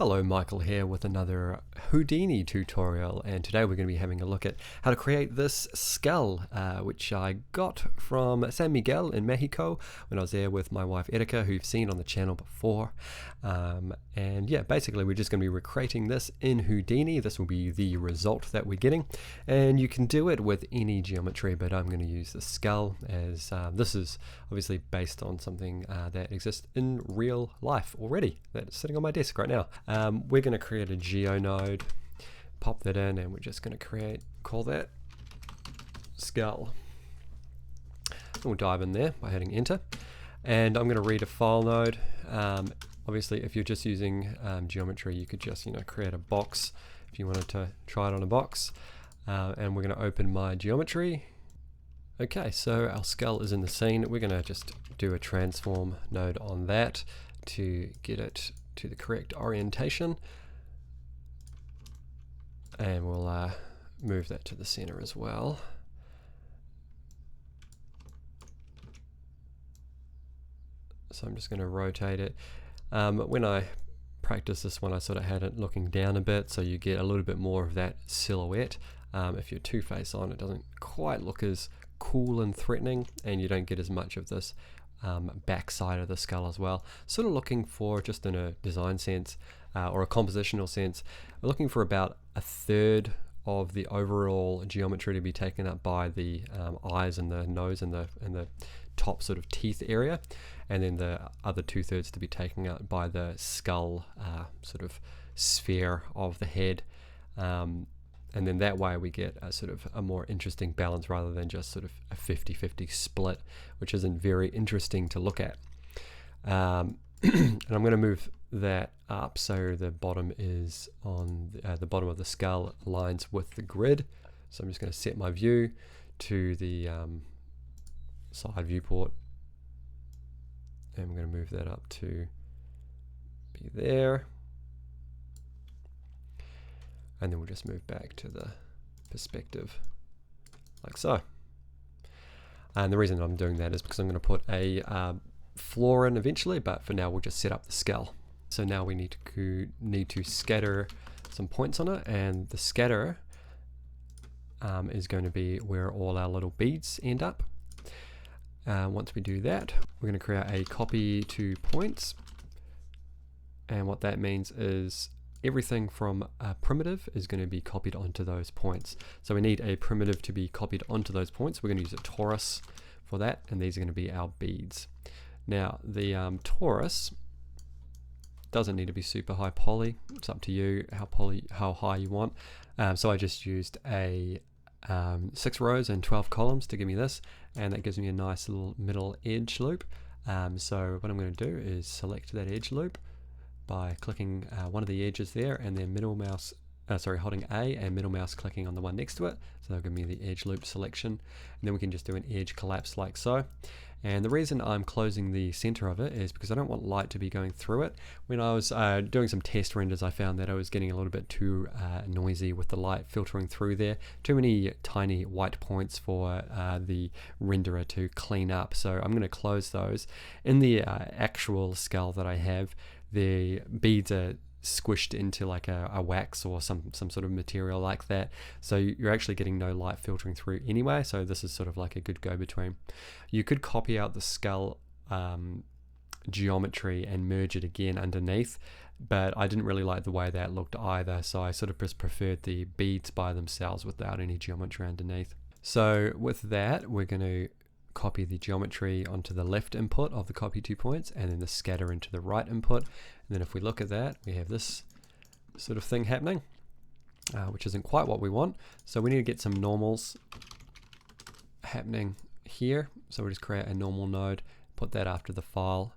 Hello, Michael here with another Houdini tutorial, and today we're going to be having a look at how to create this skull, which I got from San Miguel in Mexico when I was there with my wife Érika, who you've seen on the channel before. And yeah, basically we're just going to be recreating this in Houdini. This will be the result that we're getting, and you can do it with any geometry, but I'm going to use the skull as this is obviously based on something that exists in real life already, that's sitting on my desk right now. We're going to create a geo node, pop that in, and we're just going to call that skull. We'll dive in there by hitting enter, and I'm going to read a file node. Obviously if you're just using geometry, you could just create a box if you wanted to try it on a box, and we're going to open my geometry. Okay, so our skull is in the scene. We're going to just do a transform node on that to get it to the correct orientation, and we'll move that to the center as well. So I'm just going to rotate it. When I practiced this one, I sort of had it looking down a bit, so you get a little bit more of that silhouette. If you're two-face on, it doesn't quite look as cool and threatening, and you don't get as much of this back side of the skull as well. Sort of looking for, just in a design sense or a compositional sense, we're looking for about a third of the overall geometry to be taken up by the eyes and the nose and the top sort of teeth area, and then the other 2/3 to be taken up by the skull sort of sphere of the head. And then that way we get a sort of a more interesting balance rather than just sort of a 50-50 split, which isn't very interesting to look at. And I'm going to move that up so the bottom is on the bottom of the skull aligns with the grid. So I'm just going to set my view to the side viewport, and I'm going to move that up to be there. And then we'll just move back to the perspective like so. And the reason I'm doing that is because I'm going to put a floor in eventually, but for now we'll just set up the skull. So now we need to scatter some points on it, and the scatter is going to be where all our little beads end up. Once we do that, we're going to create a copy to points, and what that means is everything from a primitive is going to be copied onto those points. So we need a primitive to be copied onto those points. We're going to use a torus for that, and these are going to be our beads. Now the torus doesn't need to be super high poly. It's up to you how high you want. So I just used a 6 rows and 12 columns to give me this, and that gives me a nice little middle edge loop. So what I'm going to do is select that edge loop by clicking one of the edges there, and then holding A and middle mouse clicking on the one next to it. So that'll give me the edge loop selection, and then we can just do an edge collapse like so. And the reason I'm closing the center of it is because I don't want light to be going through it. When I was doing some test renders, I found that I was getting a little bit too noisy with the light filtering through there. Too many tiny white points for the renderer to clean up. So I'm going to close those. In the actual skull that I have, the beads are squished into like a wax or some sort of material like that, so you're actually getting no light filtering through anyway, so this is sort of like a good go-between. You could copy out the skull geometry and merge it again underneath, but I didn't really like the way that looked either, so I sort of just preferred the beads by themselves without any geometry underneath. So with that, we're going to copy the geometry onto the left input of the copy 2 points, and then the scatter into the right input. And then if we look at that, we have this sort of thing happening, which isn't quite what we want. So we need to get some normals happening here. So we'll just create a normal node, put that after the file,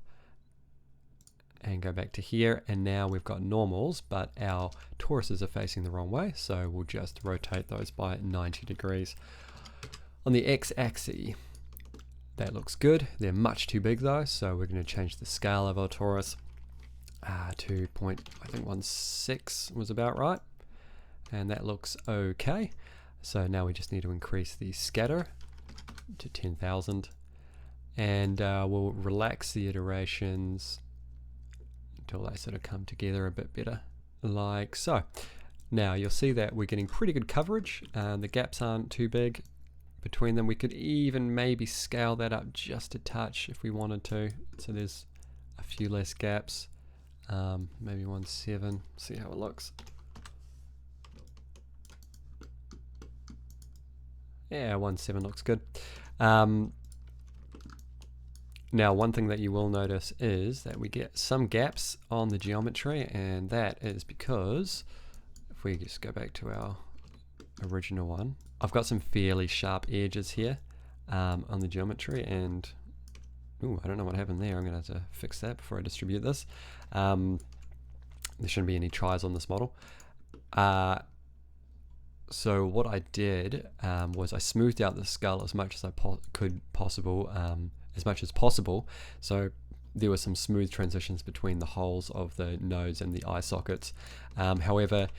and go back to here. And now we've got normals, but our toruses are facing the wrong way. So we'll just rotate those by 90 degrees. On the x-axis, that looks good. They're much too big though, so we're going to change the scale of our torus to 0.16 was about right, and that looks okay. So now we just need to increase the scatter to 10,000, and we'll relax the iterations until they sort of come together a bit better. like so. Now you'll see that we're getting pretty good coverage, and the gaps aren't too big between them. We could even maybe scale that up just a touch if we wanted to, so there's a few less gaps. Maybe 1.7, see how it looks. Yeah, 1.7 looks good. Now one thing that you will notice is that we get some gaps on the geometry, and that is because if we just go back to our original one, I've got some fairly sharp edges here on the geometry, and ooh, I don't know what happened there. I'm gonna have to fix that before I distribute this. There shouldn't be any tries on this model. So what I did was I smoothed out the skull as much as I could possible, as much as possible. So there were some smooth transitions between the holes of the nose and the eye sockets. However,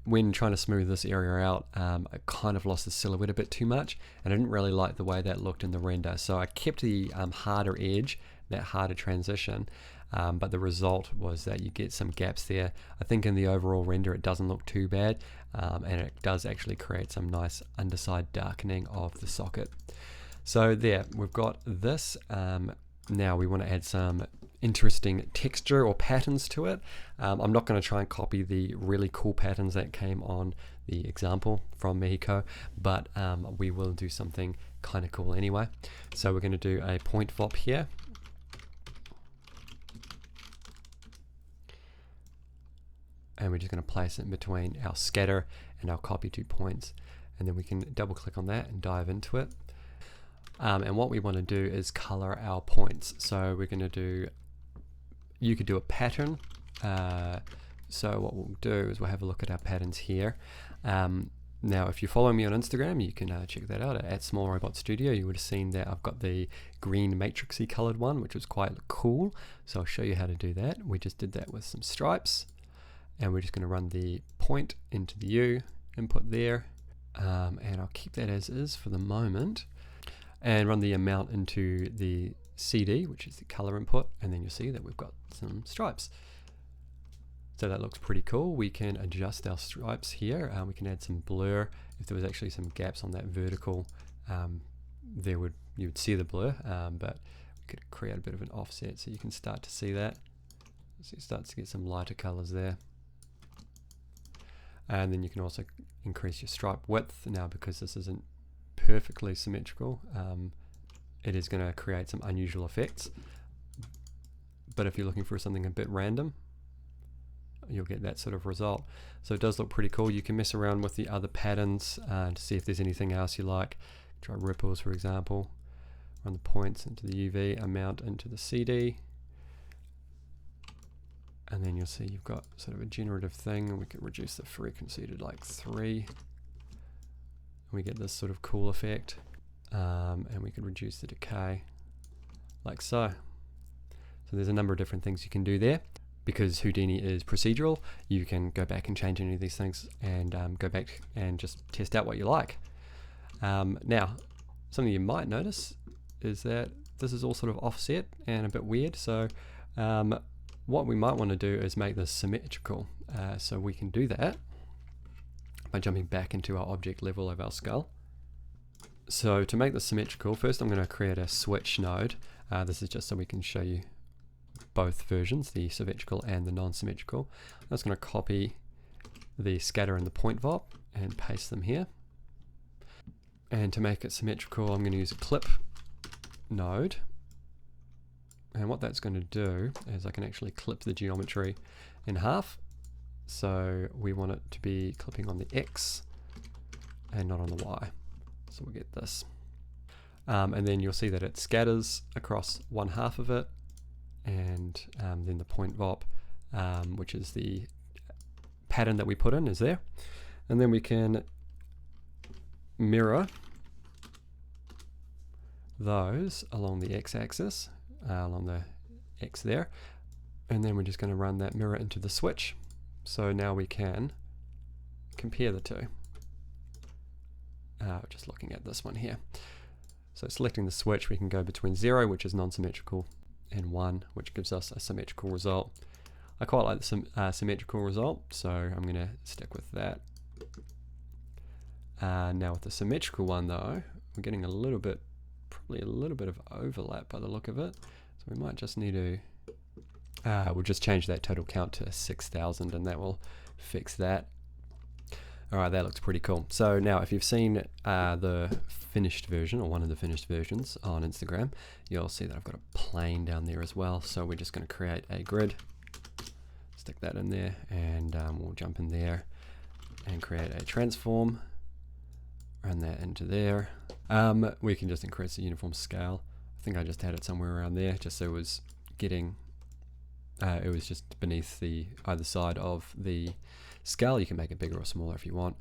when trying to smooth this area out, I kind of lost the silhouette a bit too much, and I didn't really like the way that looked in the render. So I kept the harder edge, that harder transition, but the result was that you get some gaps there. I think in the overall render it doesn't look too bad, and it does actually create some nice underside darkening of the socket. So there, we've got this. Now we want to add some interesting texture or patterns to it. I'm not going to try and copy the really cool patterns that came on the example from Mexico, but we will do something kind of cool anyway. So we're going to do a point VOP here. And we're just going to place it in between our scatter and our copy to points, and then we can double click on that and dive into it. And what we want to do is color our points. So we're going to do, you could do a pattern. So what we'll do is we'll have a look at our patterns here. Now if you follow me on Instagram, you can check that out at Small Robot Studio. You would have seen that I've got the green matrixy colored one, which was quite cool. So I'll show you how to do that. We just did that with some stripes, and we're just going to run the point into the U input there, and I'll keep that as is for the moment, and run the amount into the CD, which is the color input, and then you'll see that we've got some stripes. So that looks pretty cool. We can adjust our stripes here. We can add some blur. If there was actually some gaps on that vertical, you would see the blur, but we could create a bit of an offset so you can start to see that. So it starts to get some lighter colors there. And then you can also increase your stripe width. Now, because this isn't perfectly symmetrical, it is going to create some unusual effects. But if you're looking for something a bit random, you'll get that sort of result. So it does look pretty cool. You can mess around with the other patterns to see if there's anything else you like. Try ripples, for example. Run the points into the UV, amount into the CD. And then you'll see you've got sort of a generative thing, and we can reduce the frequency to like 3. We get this sort of cool effect, and we can reduce the decay like so. So there's a number of different things you can do there. Because Houdini is procedural, you can go back and change any of these things and go back and just test out what you like. Now, something you might notice is that this is all sort of offset and a bit weird. So what we might want to do is make this symmetrical. So we can do that by jumping back into our object level of our skull. So to make this symmetrical, first I'm going to create a switch node. This is just so we can show you both versions, the symmetrical and the non-symmetrical. I'm just going to copy the scatter and the point VOP and paste them here. And to make it symmetrical, I'm going to use a clip node. And what that's going to do is I can actually clip the geometry in half. So we want it to be clipping on the X and not on the Y. So we'll get this. And then you'll see that it scatters across one half of it. And then the point VOP, which is the pattern that we put in, is there. And then we can mirror those along the x-axis, along the x there. And then we're just going to run that mirror into the switch. So now we can compare the two. Just looking at this one here. So selecting the switch, we can go between 0, which is non-symmetrical, and 1, which gives us a symmetrical result. I quite like the symmetrical result, so I'm going to stick with that. Now with the symmetrical one though, we're getting a little bit, probably a little bit of overlap by the look of it. So we might just need to, we'll just change that total count to 6,000 and that will fix that. Alright, that looks pretty cool. So now if you've seen the finished version, or one of the finished versions on Instagram, you'll see that I've got a plane down there as well. So we're just going to create a grid, stick that in there, and we'll jump in there and create a transform, run that into there. We can just increase the uniform scale. I think I just had it somewhere around there, just so it was getting, it was just beneath the either side of the scale. You can make it bigger or smaller if you want.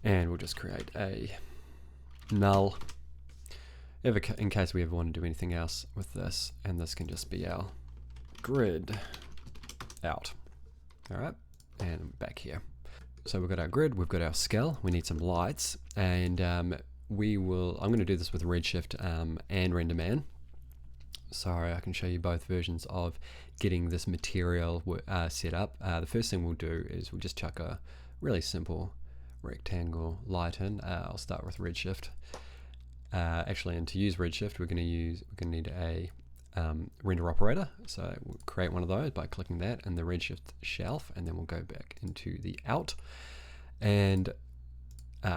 And we'll just create a null in case we ever want to do anything else with this, and this can just be our grid out. Alright, and back here. So we've got our grid, we've got our scale, we need some lights, and I'm going to do this with Redshift and Renderman. So I can show you both versions of getting this material set up. The first thing we'll do is we'll just chuck a really simple rectangle light in. I'll start with Redshift. Actually, and to use Redshift, we're going to need a render operator. So we'll create one of those by clicking that in the Redshift shelf, and then we'll go back into the out and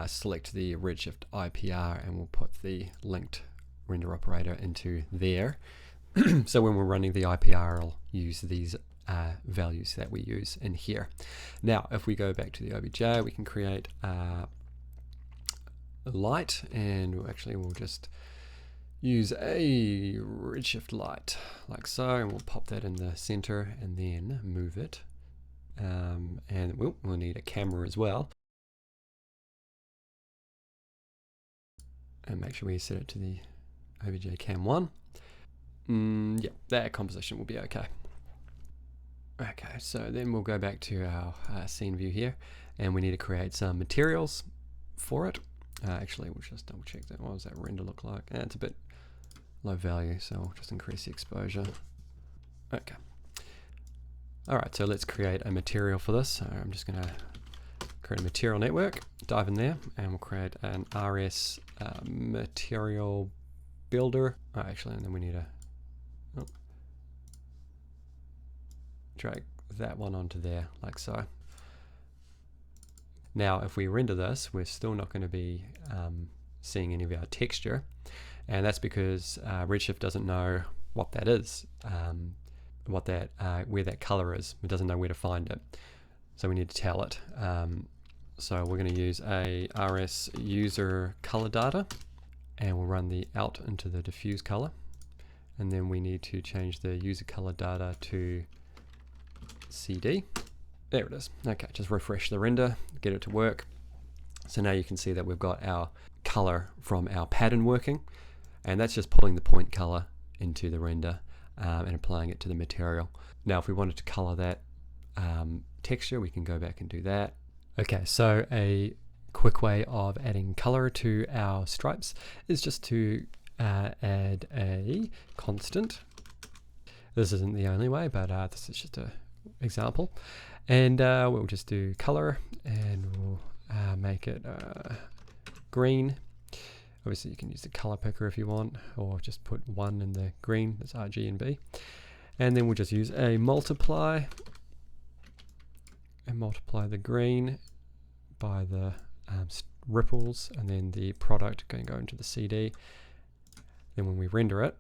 select the Redshift IPR, and we'll put the linked render operator into there. So when we're running the IPR, it'll use these values that we use in here. Now, if we go back to the OBJ, we can create a light, and we'll just use a Redshift light like so, and we'll pop that in the center and then move it. And we'll need a camera as well. And make sure we set it to the OBJ cam 1. Yeah, that composition will be okay. Okay, so then we'll go back to our scene view here, and we need to create some materials for it. Actually, we'll just double check that. What does that render look like? It's a bit low value, so we'll just increase the exposure. Okay. Alright, so let's create a material for this. So I'm just going to create a material network, dive in there, and we'll create an RS material builder. Actually, and then we need to drag that one onto there, like so. Now, if we render this, we're still not going to be seeing any of our texture, and that's because Redshift doesn't know what that is, where that color is. It doesn't know where to find it, so we need to tell it. So we're going to use a RS user color data, and we'll run the out into the diffuse color, and then we need to change the user color data to CD. There it is. Okay, just refresh the render, get it to work. So now you can see that we've got our color from our pattern working, and that's just pulling the point color into the render and applying it to the material. Now if we wanted to color that texture, we can go back and do that. Okay, so a quick way of adding color to our stripes is just to add a constant. This isn't the only way, but this is just an example. And we'll just do color, and we'll make it green. Obviously you can use the color picker if you want, or just put 1 in the green, that's RGB. And then we'll just use a multiply, and multiply the green by the ripples, and then the product can go into the CD. Then when we render it,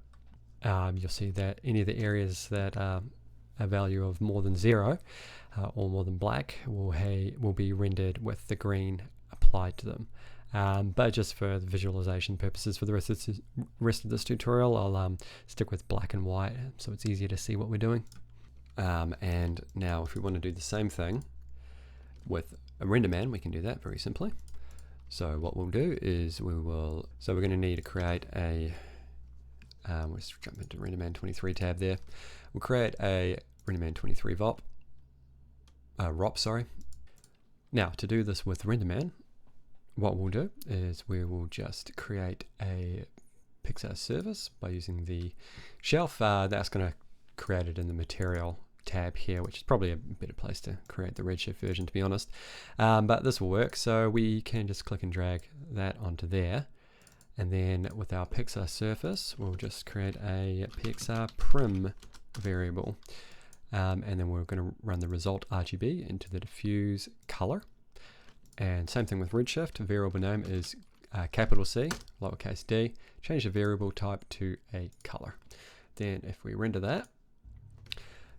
you'll see that any of the areas that are a value of more than 0 or more than black will be rendered with the green applied to them. But just for the visualization purposes for the rest of this tutorial, I'll stick with black and white so it's easier to see what we're doing. And now if we want to do the same thing with a Renderman, we can do that very simply. So what we'll do is we're going to need to create a let's jump into Renderman 23 tab there. We'll create a Renderman 23 ROP, sorry. Now to do this with Renderman, what we'll do is we will just create a Pixar service by using the shelf. That's going to create it in the material tab here, which is probably a better place to create the Redshift version, to be honest. But this will work, so we can just click and drag that onto there. And then with our Pixar surface, we'll just create a Pixar prim variable. And then we're going to run the result RGB into the diffuse color. And same thing with Redshift, variable name is capital C, lowercase d, change the variable type to a color. Then if we render that,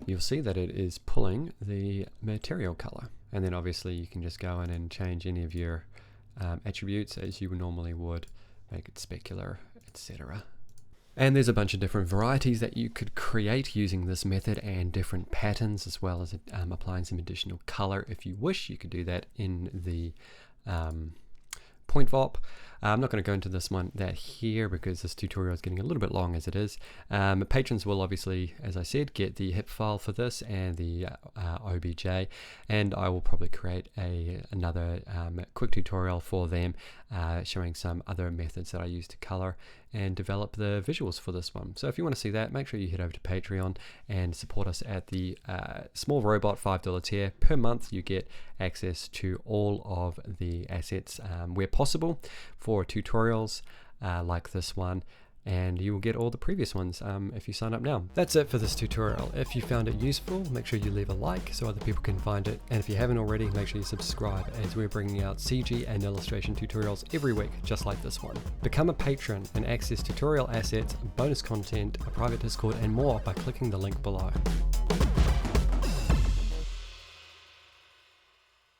you'll see that it is pulling the material color. And then obviously you can just go in and change any of your attributes as you normally would, make it specular, etc. And there's a bunch of different varieties that you could create using this method and different patterns, as well as applying some additional color. If you wish, you could do that in the point VOP. I'm not going to go into that here because this tutorial is getting a little bit long as it is. Patrons will obviously, as I said, get the HIP file for this and the OBJ, and I will probably create another quick tutorial for them showing some other methods that I use to color and develop the visuals for this one. So if you want to see that, make sure you head over to Patreon and support us at the small robot $5 tier. Per month you get access to all of the assets where possible for tutorials like this one, and you will get all the previous ones if you sign up now. That's it for this tutorial. If you found it useful, make sure you leave a like so other people can find it, and if you haven't already, make sure you subscribe, as we're bringing out CG and illustration tutorials every week just like this one. Become a patron and access tutorial assets, bonus content, a private Discord and more by clicking the link below.